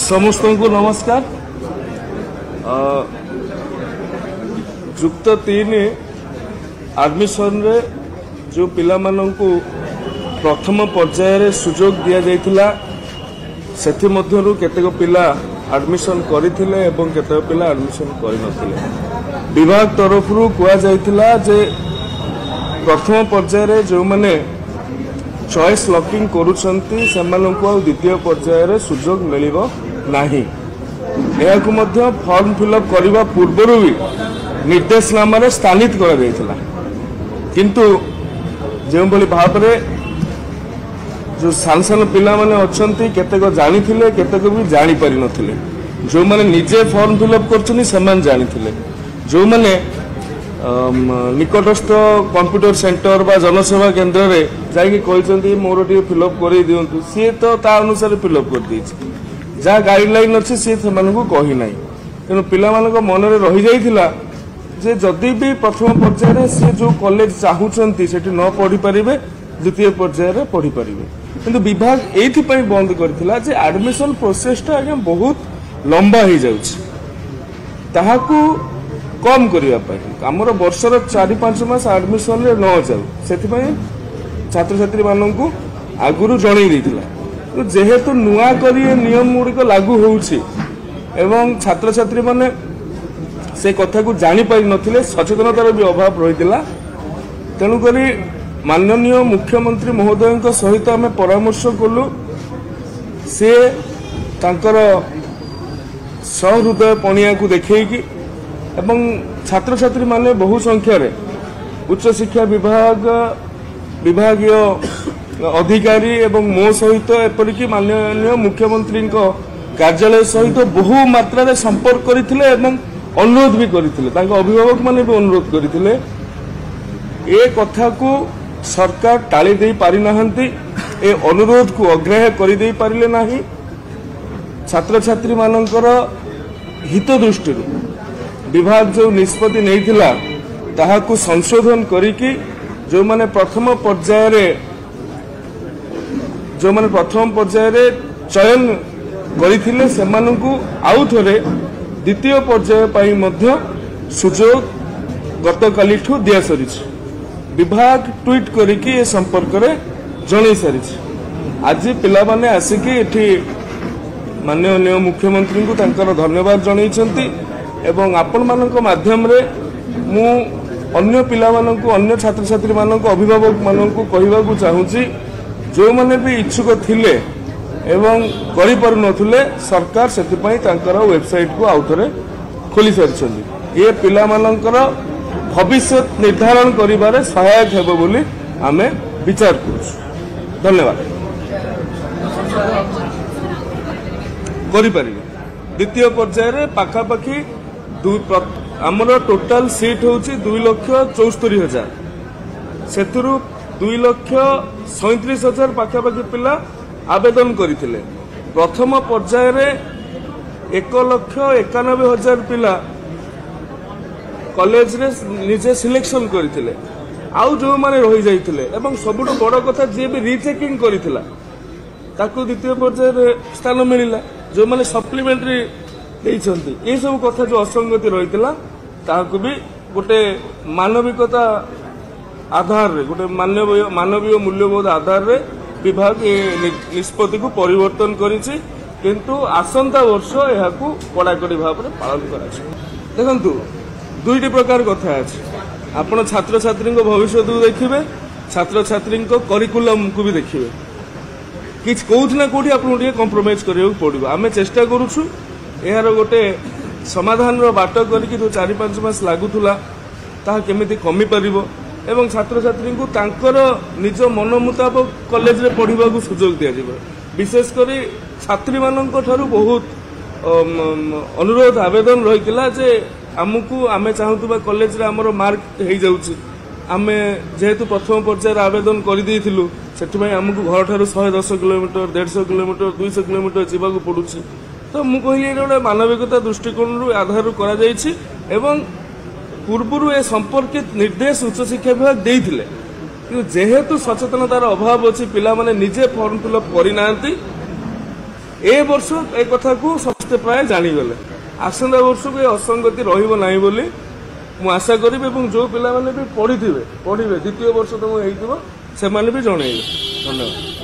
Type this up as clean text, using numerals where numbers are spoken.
समस्त को नमस्कार। जुक्त 3 एडमिशन रे जो पिला माननकु प्रथम पर्याय रे सुजोग दिया जायतिला सेथि मध्यरु केतेक पिला एडमिशन करिथिले एवं केतेक पिला एडमिशन करि नथिले। विभाग तरफ रु कुआ जायतिला जे प्रथम पर्याय रे जो माने चॉइस लॉकिंग करूछंती सेमानंकु द्वितीय पर्याय रे सुजोग मिलिबो नाही। एहाकु मध्य फॉर्म फिलअप करबा पूर्वरु भी निर्देशनामा रे स्थानित करा जायतिला, किंतु जो भली भाव रे जो सान सान पिला माने अछंती केतेक जानिथिले केतेक भी जानि पारि नथिले। जो माने निजे फॉर्म फिलअप करछनी समान जानिथिले, जो माने निकटस्थ कंप्यूटर सेंटर बा जनसेवा केंद्र रे जाई कहते मोर टी फिलअप कर दिंतु सी तो ता अनुसार फिलअप कर दी जहाँ गाइडलाइन अच्छे सी कही ना। तेणु पिला मन में रही जाइथिला जे जदि भी प्रथम पर्याय सी जो कॉलेज चाहूँगी से न पढ़ी पारे द्वितीय पर्याय पढ़ी पारे, किंतु विभाग ये बंद करथिला जे एडमिशन प्रोसेसटा आगे बहुत लंबा हो जाऊँ कम करने आमर वर्षर 4-5 मास एडमिशन रे न जाऊ से छात्र छात्री मानू आगुरी जन जेहेतु नुआ कर नियम गुड़िक लागू होउछि एवं छात्र छात्री माने से कथा को जानी पारि नथिले, सचेतनतार भी अभाव रही। तेणुक माननीय मुख्यमंत्री महोदय सहित आम परामर्श कलु से तांकर सहृदय पणिया को देखैकी एवं छात्र छात्री माने बहु संख्या रे उच्च शिक्षा विभागीय अधिकारी एवं मो सहित एपरिक माननीय मुख्यमंत्री कार्यालय सहित बहु मात्रा रे संपर्क करथिले एवं अनुरोध भी करथिले। तांको अभिभावक माने भी अनुरोध करथिले। ए कथा को सरकार टाली दे पारि नाहंती, ए अनुरोध को अग्राह्य करि दे पारिले नाही। छात्र छात्री मानकर हित दृष्टि विभाग जो निष्पत्ति नैथिला ताहाकु संशोधन करिकी जो माने प्रथम पर्याय रे चयन करिथिले सेमानकु आउ थरे द्वितीय पर्याय पाई मध्य सुजोग गतकाली ठू दिया सरिछि। विभाग ट्वीट करिकी ए संपर्क रे जणै सरिछि। आज पिला माने आसिकी एठी माननीय मुख्यमंत्री को तांकर धन्यवाद जणैछंती एवं आपण मानक माध्यम रे मु अन्य पिला मानक अन्य छात्र छात्री मानक अभिभावक मानक कहवा को चाहूँगी जो माने भी इच्छुक थिले एवं करि पारु नथुले सरकार सेतिपई तांकर वेबसाइट को आउथरे खोली सारिछंती। ये पिला मानकर भविष्य निर्धारण करिबारे सहायक हेबो बोली आमे विचार करू। धन्यवाद। करि पारिबे द्वितीय पर्याय रे पाखापाखी आमर टोटाल सीट हूँ 2,74,000 से 2,37,000 पाखापाखि पिला आवेदन करथिले। प्रथम पर्याय रे 1,91,000 पिला कॉलेज रे निजे सिलेक्शन करथिले। आउ जो माने रही जाइथिले एवं सबुठ बड़ कथा जे भी रीचेकिंग करथिला ताकू द्वितीय पर्याय रे स्थान मिलिला। जो माने सप्लीमेंटरी ये सब कथा जो असंगति रही ताकू भी गोटे मानविकता आधार रे गोटे मानवीय मूल्यबोध आधार रे विभाग निष्पत्ति को परिवर्तन करिछि, किंतु आसंता वर्ष यहाकू कड़ाकड़ी भाव में पालन करा। देखंतु दुईटी प्रकार कथा अछि। आपण छात्र छात्री भविष्य को देखिबे, छात्र छात्री करिकुलम को भी देखिबे। किछ कोउठ ना कोठी आपन टिके कॉम्प्रोमाइज करियो पड़िबो। आमे चेष्टा करूछु यार गोटे समाधान बाट करके जो 4-5 मास लागुला ताहा केमिति कमी पारिबो एवं छात्र छात्री को तांकर निज मन मुताबक कॉलेज रे पढ़िबा को सुजोग दिया जिवो। विशेष करी छात्री मानक ठारू बहुत अनुरोध आवेदन रहितिला जे हमकु आमे चाहूतबा कॉलेज रे हमरो मार्क हे जाउची। आमे जेहेतु प्रथम पर्याय आवेदन कर देथिलु सेठिमै हमकु घर ठारू 110 किलोमीटर 150 किलोमीटर 200 किलोमीटर जीवा को पड़ुची। तो मु कहली गोटे मानविकता दृष्टिकोण आधार करा जायछि एवं पूर्व ए संपर्कित निर्देश उच्च शिक्षा विभाग देइथिले, किंतु जेहेतु सचेतनतार अभाव अछि पिला माने निजे फॉर्म फिलअप करि नांती ए वर्ष ए कथा को समस्ते प्राय जानीगले आसंता वर्ष को असंगति रहिबो नाही बोली मु आशा करी जो पिला माने भी पढ़े द्वितीय वर्ष तुम हो से भी जनइबे। धन्यवाद।